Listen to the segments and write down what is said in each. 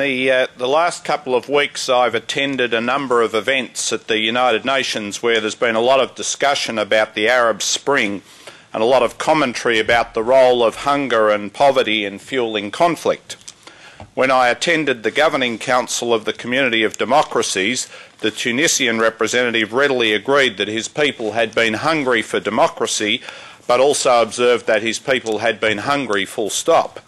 the last couple of weeks I've attended a number of events at the United Nations where there's been a lot of discussion about the Arab Spring and a lot of commentary about the role of hunger and poverty in fuelling conflict. When I attended the Governing Council of the Community of Democracies, the Tunisian representative readily agreed that his people had been hungry for democracy, but also observed that his people had been hungry full stop.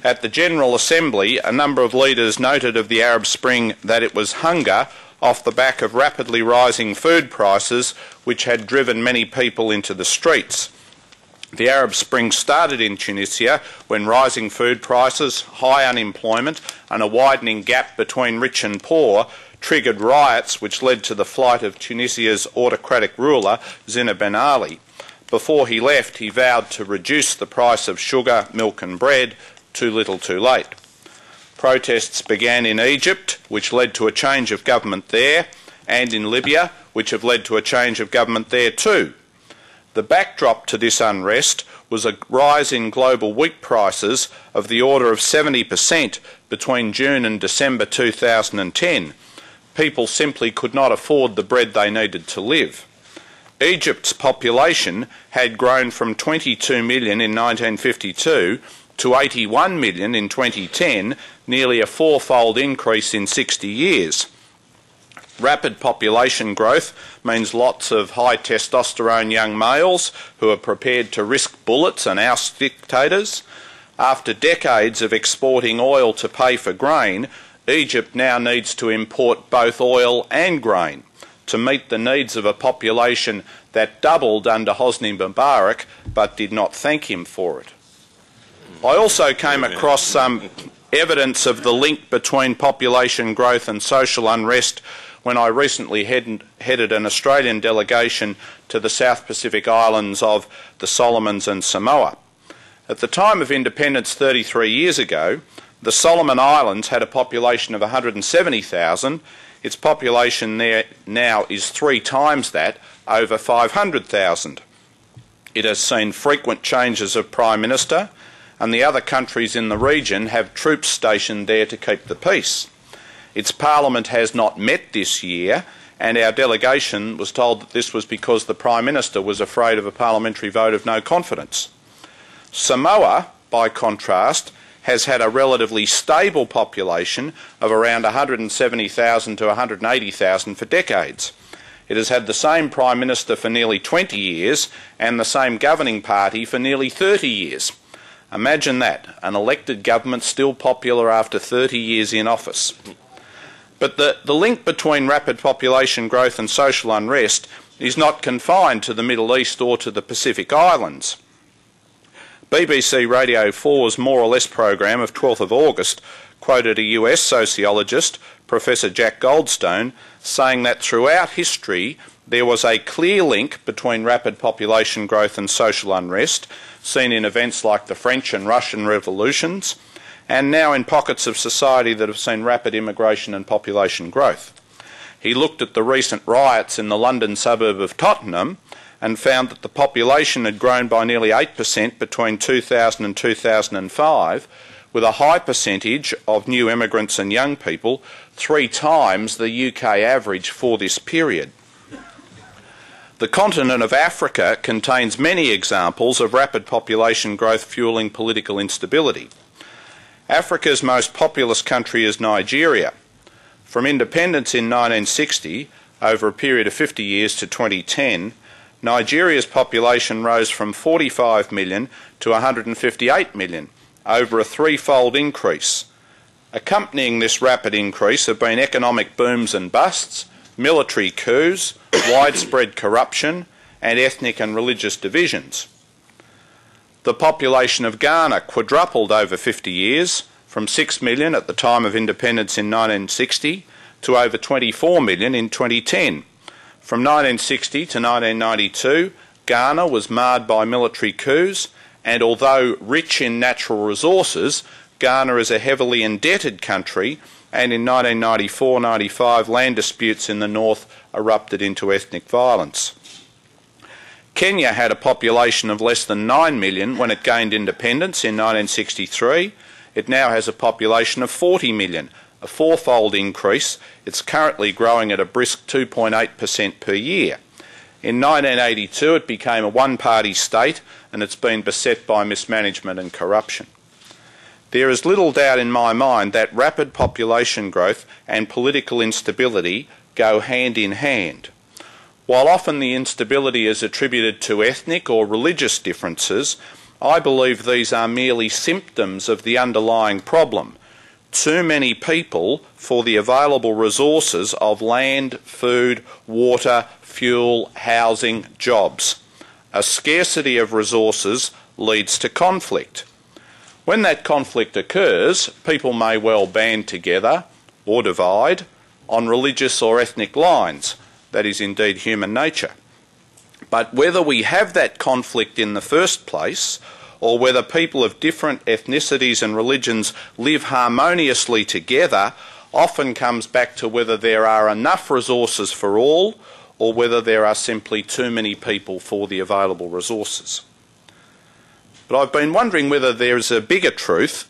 At the General Assembly, a number of leaders noted of the Arab Spring that it was hunger off the back of rapidly rising food prices which had driven many people into the streets. The Arab Spring started in Tunisia when rising food prices, high unemployment and a widening gap between rich and poor triggered riots which led to the flight of Tunisia's autocratic ruler, Zine Ben Ali. Before he left, he vowed to reduce the price of sugar, milk and bread. Too little, too late. Protests began in Egypt, which led to a change of government there, and in Libya, which have led to a change of government there too. The backdrop to this unrest was a rise in global wheat prices of the order of 70% between June and December 2010. People simply could not afford the bread they needed to live. Egypt's population had grown from 22 million in 1952 to 81 million in 2010, nearly a fourfold increase in 60 years. Rapid population growth means lots of high testosterone young males who are prepared to risk bullets and oust dictators. After decades of exporting oil to pay for grain, Egypt now needs to import both oil and grain to meet the needs of a population that doubled under Hosni Mubarak but did not thank him for it. I also came across some evidence of the link between population growth and social unrest when I recently headed an Australian delegation to the South Pacific islands of the Solomons and Samoa. At the time of independence 33 years ago, the Solomon Islands had a population of 170,000. Its population there now is 3 times that, over 500,000. It has seen frequent changes of Prime Minister, and the other countries in the region have troops stationed there to keep the peace. Its Parliament has not met this year, and our delegation was told that this was because the Prime Minister was afraid of a parliamentary vote of no confidence. Samoa, by contrast, has had a relatively stable population of around 170,000 to 180,000 for decades. It has had the same Prime Minister for nearly 20 years and the same governing party for nearly 30 years. Imagine that, an elected government still popular after 30 years in office. But the link between rapid population growth and social unrest is not confined to the Middle East or to the Pacific Islands. BBC Radio 4's More or Less program of 12th of August quoted a US sociologist, Professor Jack Goldstone, saying that throughout history there was a clear link between rapid population growth and social unrest, seen in events like the French and Russian revolutions, and now in pockets of society that have seen rapid immigration and population growth. He looked at the recent riots in the London suburb of Tottenham and found that the population had grown by nearly 8% between 2000 and 2005, with a high percentage of new immigrants and young people, 3 times the UK average for this period. The continent of Africa contains many examples of rapid population growth fuelling political instability. Africa's most populous country is Nigeria. From independence in 1960, over a period of 50 years to 2010, Nigeria's population rose from 45 million to 158 million, over a 3-fold increase. Accompanying this rapid increase have been economic booms and busts, military coups, widespread corruption, and ethnic and religious divisions. The population of Ghana quadrupled over 50 years, from 6 million at the time of independence in 1960 to over 24 million in 2010. From 1960 to 1992, Ghana was marred by military coups, and although rich in natural resources, Ghana is a heavily indebted country, and in 1994-95 land disputes in the north erupted into ethnic violence. Kenya had a population of less than 9 million when it gained independence in 1963. It now has a population of 40 million, a fourfold increase. It's currently growing at a brisk 2.8% per year. In 1982 it became a one-party state and it's been beset by mismanagement and corruption. There is little doubt in my mind that rapid population growth and political instability go hand in hand. While often the instability is attributed to ethnic or religious differences, I believe these are merely symptoms of the underlying problem. Too many people for the available resources of land, food, water, fuel, housing, jobs. A scarcity of resources leads to conflict. When that conflict occurs, people may well band together or divide on religious or ethnic lines. That is indeed human nature. But whether we have that conflict in the first place, or whether people of different ethnicities and religions live harmoniously together, often comes back to whether there are enough resources for all, or whether there are simply too many people for the available resources. But I've been wondering whether there is a bigger truth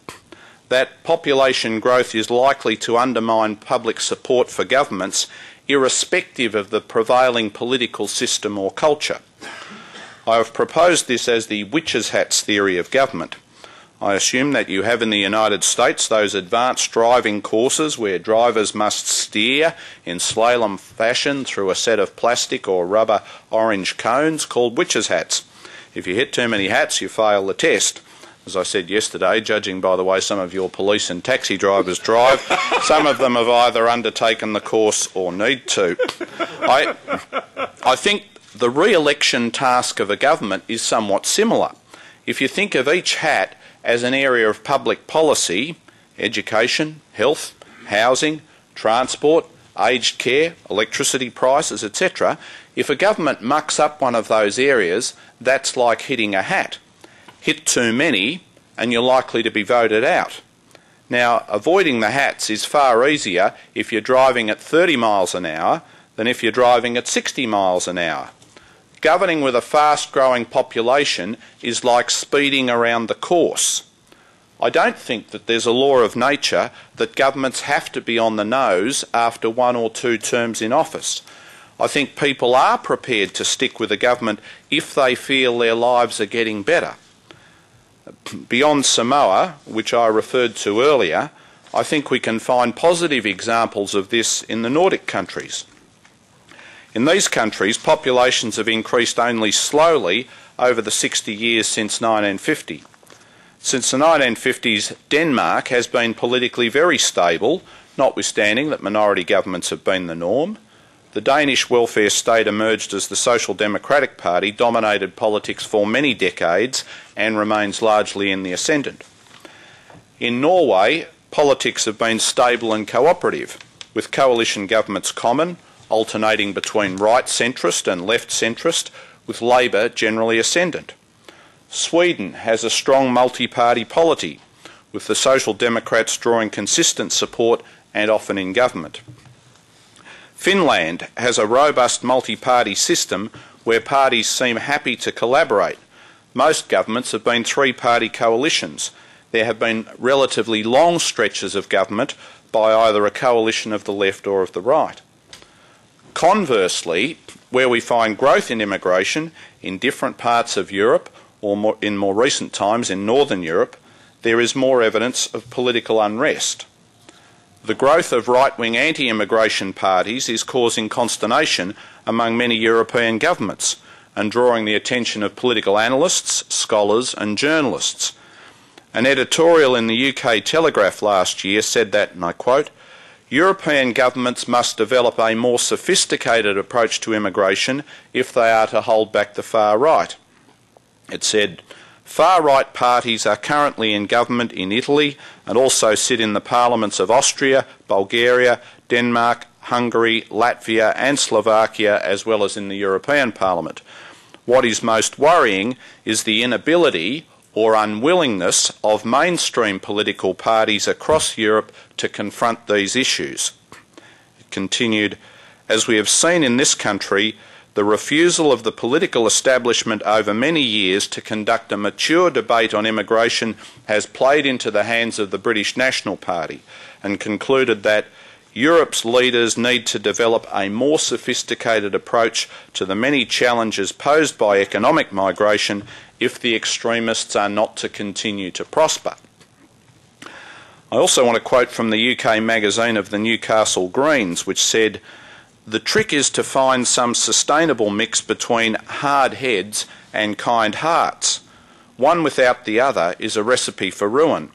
that population growth is likely to undermine public support for governments irrespective of the prevailing political system or culture. I have proposed this as the witches' hats theory of government. I assume that you have in the United States those advanced driving courses where drivers must steer in slalom fashion through a set of plastic or rubber orange cones called witches' hats. If you hit too many hats, you fail the test. As I said yesterday, judging by the way some of your police and taxi drivers drive, some of them have either undertaken the course or need to. I think the re-election task of a government is somewhat similar. If you think of each hat as an area of public policy, education, health, housing, transport, aged care, electricity prices, etc., if a government mucks up one of those areas, that's like hitting a hat. Hit too many and you're likely to be voted out. Now, avoiding the hats is far easier if you're driving at 30 miles an hour than if you're driving at 60 miles an hour. Governing with a fast-growing population is like speeding around the course. I don't think that there's a law of nature that governments have to be on the nose after 1 or 2 terms in office. I think people are prepared to stick with a government if they feel their lives are getting better. Beyond Samoa, which I referred to earlier, I think we can find positive examples of this in the Nordic countries. In these countries, populations have increased only slowly over the 60 years since 1950. Since the 1950s, Denmark has been politically very stable, notwithstanding that minority governments have been the norm. The Danish welfare state emerged as the Social Democratic Party dominated politics for many decades and remains largely in the ascendant. In Norway, politics have been stable and cooperative, with coalition governments common, alternating between right centrist and left centrist, with Labour generally ascendant. Sweden has a strong multi-party polity, with the Social Democrats drawing consistent support and often in government. Finland has a robust multi-party system where parties seem happy to collaborate. Most governments have been 3-party coalitions. There have been relatively long stretches of government by either a coalition of the left or of the right. Conversely, where we find growth in immigration in different parts of Europe, or in more recent times in Northern Europe, there is more evidence of political unrest. The growth of right-wing anti-immigration parties is causing consternation among many European governments and drawing the attention of political analysts, scholars and journalists. An editorial in the UK Telegraph last year said that, and I quote, "European governments must develop a more sophisticated approach to immigration if they are to hold back the far right." It said, "Far-right parties are currently in government in Italy and also sit in the parliaments of Austria, Bulgaria, Denmark, Hungary, Latvia and Slovakia, as well as in the European Parliament. What is most worrying is the inability or unwillingness of mainstream political parties across Europe to confront these issues." It continued, "As we have seen in this country, The refusal of the political establishment over many years to conduct a mature debate on immigration has played into the hands of the British National Party, and concluded that Europe's leaders need to develop a more sophisticated approach to the many challenges posed by economic migration if the extremists are not to continue to prosper. I also want to quote from the UK magazine of the Newcastle Greens, which said, "The trick is to find some sustainable mix between hard heads and kind hearts. One without the other is a recipe for ruin.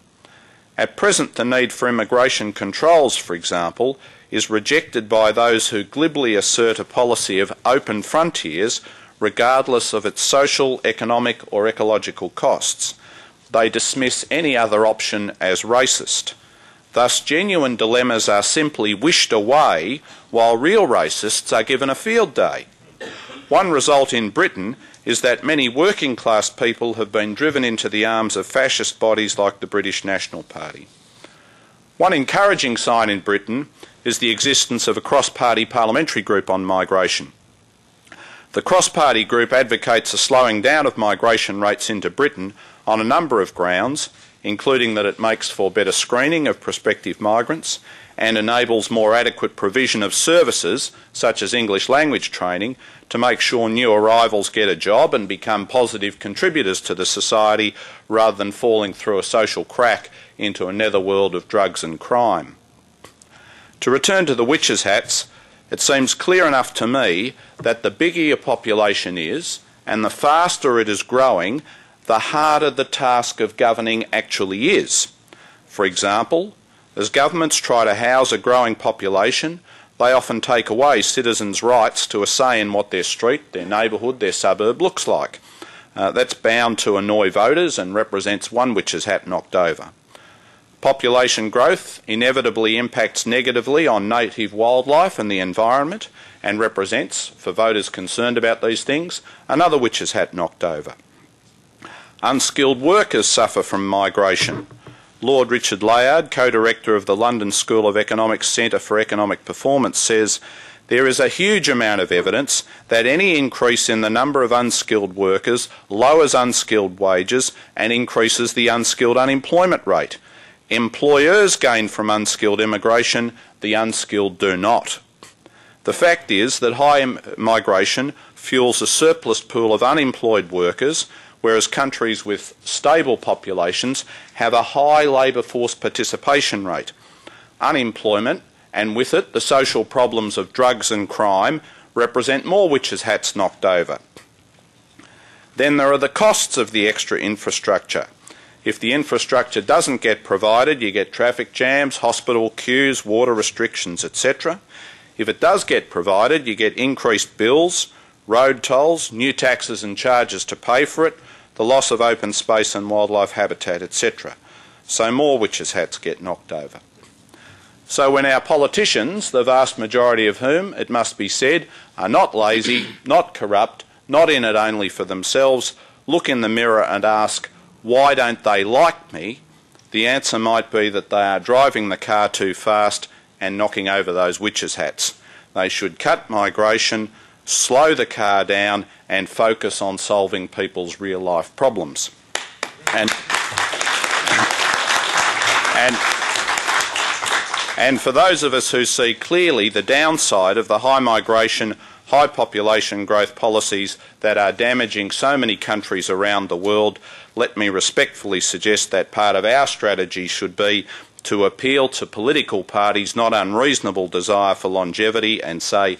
At present, the need for immigration controls, for example, is rejected by those who glibly assert a policy of open frontiers regardless of its social, economic or ecological costs. They dismiss any other option as racist. Thus, genuine dilemmas are simply wished away while real racists are given a field day. One result in Britain is that many working class people have been driven into the arms of fascist bodies like the British National Party." One encouraging sign in Britain is the existence of a cross-party parliamentary group on migration. The cross-party group advocates a slowing down of migration rates into Britain on a number of grounds, including that it makes for better screening of prospective migrants and enables more adequate provision of services, such as English language training, to make sure new arrivals get a job and become positive contributors to the society rather than falling through a social crack into a netherworld of drugs and crime. To return to the witches' hats, it seems clear enough to me that the bigger your population is, and the faster it is growing, the harder the task of governing actually is. For example, as governments try to house a growing population, they often take away citizens' rights to a say in what their street, their neighbourhood, their suburb looks like. That's bound to annoy voters and represents one witch's hat knocked over. Population growth inevitably impacts negatively on native wildlife and the environment and represents, for voters concerned about these things, another witch's hat knocked over. Unskilled workers suffer from migration. Lord Richard Layard, co-director of the London School of Economics Centre for Economic Performance, says there is a huge amount of evidence that any increase in the number of unskilled workers lowers unskilled wages and increases the unskilled unemployment rate. Employers gain from unskilled immigration, the unskilled do not. The fact is that high migration fuels a surplus pool of unemployed workers, whereas countries with stable populations have a high labour force participation rate. Unemployment, and with it the social problems of drugs and crime, represent more witches' hats knocked over. Then there are the costs of the extra infrastructure. If the infrastructure doesn't get provided, you get traffic jams, hospital queues, water restrictions, etc. If it does get provided, you get increased bills, road tolls, new taxes and charges to pay for it, the loss of open space and wildlife habitat, etc. So more witches' hats get knocked over. So when our politicians, the vast majority of whom, it must be said, are not lazy, not corrupt, not in it only for themselves, look in the mirror and ask, why don't they like me? The answer might be that they are driving the car too fast and knocking over those witches' hats. They should cut migration, slow the car down and focus on solving people's real life problems. And for those of us who see clearly the downside of the high migration, high population growth policies that are damaging so many countries around the world, let me respectfully suggest that part of our strategy should be to appeal to political parties' not unreasonable desire for longevity and say,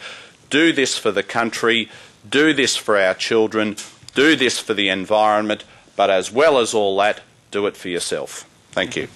do this for the country, do this for our children, do this for the environment, but as well as all that, do it for yourself. Thank you.